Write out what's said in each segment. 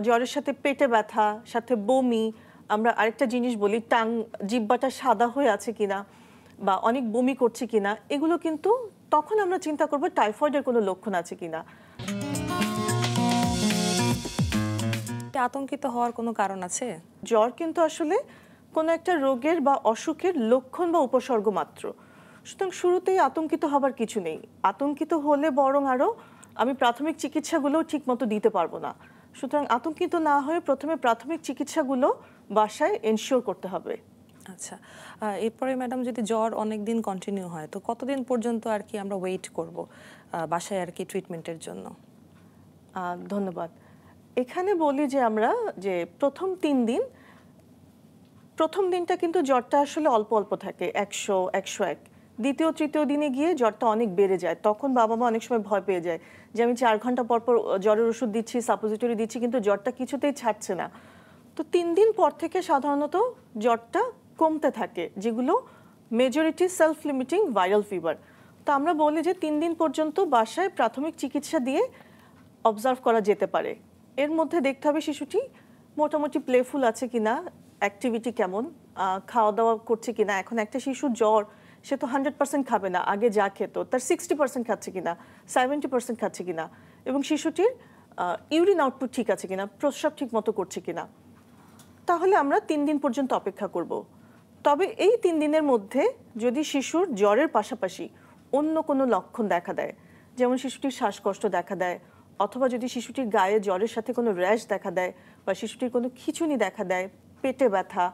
জ্বরের সাথে পেটে ব্যথা, সাথে বমি, আমরা আরেকটা জিনিস বলি জিহ্বাটা সাদা হয়ে আছে কিনা বা অনেক বমি করছে কিনা, এগুলো কিন্তু তখন আমরা চিন্তা করব টাইফয়েডের কোনো লক্ষণ আছে কিনা। আতঙ্কিত হওয়ার কোনো কারণ আছে? জ্বর কিন্তু আসলে কোনো একটা রোগের বা অসুখের লক্ষণ বা উপসর্গ মাত্র। সুতরাং শুরুতেই আতঙ্কিত হবার কিছু নেই। আতঙ্কিত হলে বরং আরও আমি প্রাথমিক চিকিৎসাগুলোও ঠিকমতো দিতে পারবো না। সুতরাং আতঙ্কিত না হয়ে প্রথমে প্রাথমিক চিকিৎসাগুলো বাসায় এনশিওর করতে হবে। আচ্ছা, এরপরে ম্যাডাম যদি জ্বর অনেক দিন কন্টিনিউ হয় তো কতদিন পর্যন্ত আর কি আমরা ওয়েট করব বাসায় আর কি ট্রিটমেন্টের জন্য? ধন্যবাদ। এখানে বলি যে আমরা যে প্রথম দিনটা কিন্তু জ্বরটা আসলে অল্প অল্প থাকে, 100, 101। দ্বিতীয় তৃতীয় দিনে গিয়ে জ্বরটা অনেক বেড়ে যায়। তখন বাবা মা অনেক সময় ভয় পেয়ে যায় যে আমি 4 ঘন্টা পর পর জ্বরের ওষুধ দিচ্ছি, সাপোজিটরি দিচ্ছি, কিন্তু জ্বরটা কিছুতেই ছাড়ছে না। তো 3 দিন পর থেকে সাধারণত জ্বরটা কমতে থাকে, যেগুলো majority self limiting viral fever. তো আমরা বলি যে 3 দিন পর্যন্ত বাসায় প্রাথমিক চিকিৎসা দিয়ে অবজার্ভ করা যেতে পারে। এর মধ্যে দেখতে হবে শিশুটি মোটামুটি প্লেফুল আছে কিনা, অ্যাক্টিভিটি কেমন, খাওয়া দাওয়া করছে কিনা। এখন একটা শিশুর জ্বর, সে তো 100% খাবে না, আগে যা খেত তার 60% খাচ্ছে কিনা, 70% খাচ্ছে কিনা, এবং শিশুটির ইউরিন আউটপুট ঠিক আছে কিনা, প্রস্রাব ঠিক মতো করছে কিনা। তাহলে আমরা 3 দিন পর্যন্ত অপেক্ষা করব। তবে এই 3 দিনের মধ্যে যদি শিশুর জ্বরের পাশাপাশি অন্য কোনো লক্ষণ দেখা দেয়, যেমন শিশুটির শ্বাসকষ্ট দেখা দেয়, অথবা যদি শিশুটির গায়ে জ্বরের সাথে কোনো র্যাশ দেখা দেয়, বা শিশুটির কোনো খিঁচুনি দেখা দেয়, পেটে ব্যথা,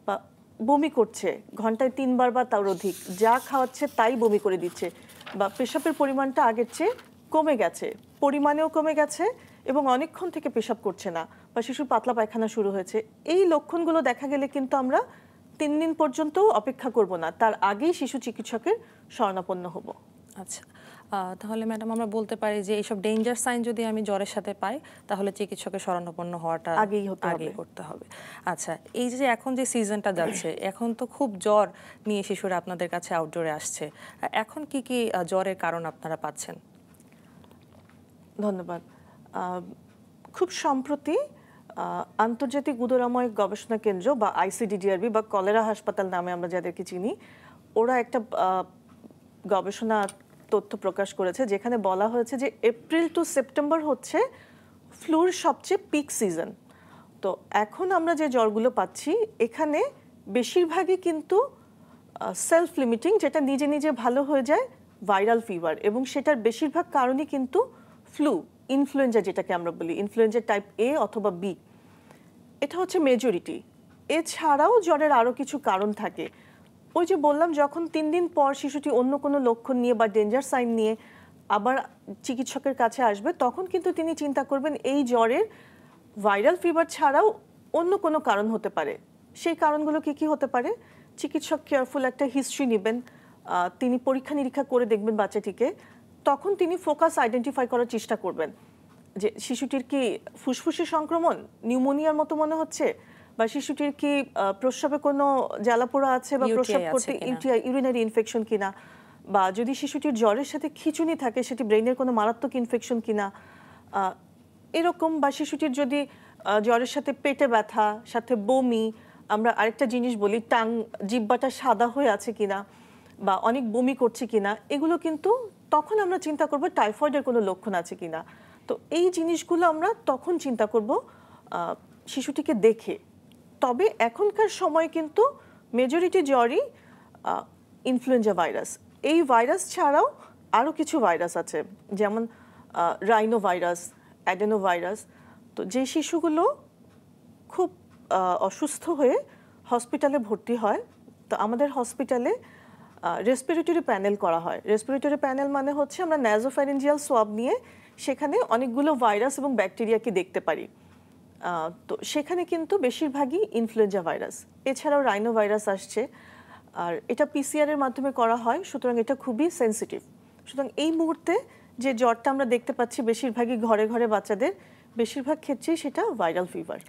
বা বমি করছে ঘন্টায় 3 বার বা তার অধিক, যা খাওয়াচ্ছে তাই বমি করে দিচ্ছে, বা পেশাবের পরিমাণটা আগের চেয়ে কমে গেছে, পরিমাণেও কমে গেছে এবং অনেকক্ষণ থেকে পেশাব করছে না, বা শিশুর পাতলা পায়খানা শুরু হয়েছে, এই লক্ষণগুলো দেখা গেলে কিন্তু আমরা 3 দিন পর্যন্ত অপেক্ষা করব না, তার আগেই শিশু চিকিৎসকের শরণাপন্ন হব। আচ্ছা, তাহলে ম্যাডাম আমরা বলতে পারি যে এইসব ডেঞ্জার সাইন যদি আমি জ্বরের সাথে পাই তাহলে চিকিৎসকের শরণাপন্ন হওয়াটা আগেই করতে হবে। আচ্ছা, এই যে এখন যে সিজনটা যাচ্ছে, এখন তো খুব জ্বর নিয়ে শিশুরা আপনাদের কাছে আউটডোরে আসছে, এখন কি কি জ্বরের কারণ আপনারা পাচ্ছেন? ধন্যবাদ। খুব সম্প্রতি আন্তর্জাতিক উদরাময় গবেষণা কেন্দ্র বা ICDDRB বা কলেরা হাসপাতাল নামে আমরা যাদেরকে চিনি, ওরা একটা গবেষণা তথ্য প্রকাশ করেছে, যেখানে বলা হয়েছে যে এপ্রিল টু সেপ্টেম্বর হচ্ছে ফ্লুর সবচেয়ে পিক সিজন। তো এখন আমরা যে জ্বরগুলো পাচ্ছি এখানে বেশিরভাগই কিন্তু সেলফ লিমিটিং, যেটা নিজে নিজে ভালো হয়ে যায়, ভাইরাল ফিভার, এবং সেটার বেশিরভাগ কারণই কিন্তু ফ্লু, ইনফ্লুয়েঞ্জা যেটাকে আমরা বলি, ইনফ্লুয়েঞ্জা টাইপ A অথবা B, এটা হচ্ছে মেজরিটি। এছাড়াও জ্বরের আরও কিছু কারণ থাকে। ওই যে বললাম, যখন 3 দিন পর শিশুটি অন্য কোনো লক্ষণ নিয়ে বা ডেঞ্জার সাইন নিয়ে আবার চিকিৎসকের কাছে আসবে, তখন কিন্তু তিনি চিন্তা করবেন এই জ্বরের ভাইরাল ফিভার ছাড়াও অন্য কোনো কারণ হতে পারে। সেই কারণগুলো কি কি হতে পারে? চিকিৎসক কেয়ারফুল একটা হিস্ট্রি নেবেন, তিনি পরীক্ষা নিরীক্ষা করে দেখবেন বাচ্চাটিকে, তখন তিনি ফোকাস আইডেন্টিফাই করার চেষ্টা করবেন যে শিশুটির কি ফুসফুসে সংক্রমণ, নিউমোনিয়ার মতো মনে হচ্ছে, বা শিশুটির কি প্রস্রাবে কোনো জ্বালাপোড়া আছে বা প্রস্রাব করতে ইউরিনারি ইনফেকশন কিনা, বা যদি শিশুটির জ্বরের সাথে খিঁচুনি থাকে সেটি ব্রেনের কোনো মারাত্মক ইনফেকশন কিনা, এরকম, বা শিশুটির যদি জ্বরের সাথে পেটে ব্যথা, সাথে বমি, আমরা আরেকটা জিনিস বলি জিহ্বাটা সাদা হয়ে আছে কিনা বা অনেক বমি করছে কিনা, এগুলো কিন্তু তখন আমরা চিন্তা করব টাইফয়েডের কোনো লক্ষণ আছে কিনা। তো এই জিনিসগুলো আমরা তখন চিন্তা করব শিশুটিকে দেখে। তবে এখনকার সময় কিন্তু মেজরিটি জ্বরই ইনফ্লুয়েঞ্জা ভাইরাস। এই ভাইরাস ছাড়াও আরও কিছু ভাইরাস আছে, যেমন রাইনো ভাইরাস, অ্যাডেনো ভাইরাস। তো যে শিশুগুলো খুব অসুস্থ হয়ে হসপিটালে ভর্তি হয়, তো আমাদের হসপিটালে রেসপিরেটরি প্যানেল করা হয়। রেসপিরেটরি প্যানেল মানে হচ্ছে আমরা ন্যাজোফ্যারিঞ্জিয়াল সোয়াব নিয়ে সেখানে অনেকগুলো ভাইরাস এবং ব্যাকটেরিয়াকে দেখতে পারি। তো সেখানে কিন্তু বেশিরভাগই ইনফ্লুয়েঞ্জা ভাইরাস, এছাড়াও রাইনো ভাইরাস আসছে, আর এটা PCR এর মাধ্যমে করা হয়, সুতরাং এটা খুবই সেন্সিটিভ। সুতরাং এই মুহূর্তে যে জ্বরটা আমরা দেখতে পাচ্ছি বেশিরভাগই ঘরে ঘরে বাচ্চাদের, বেশিরভাগ ক্ষেত্রেই সেটা ভাইরাল ফিভার।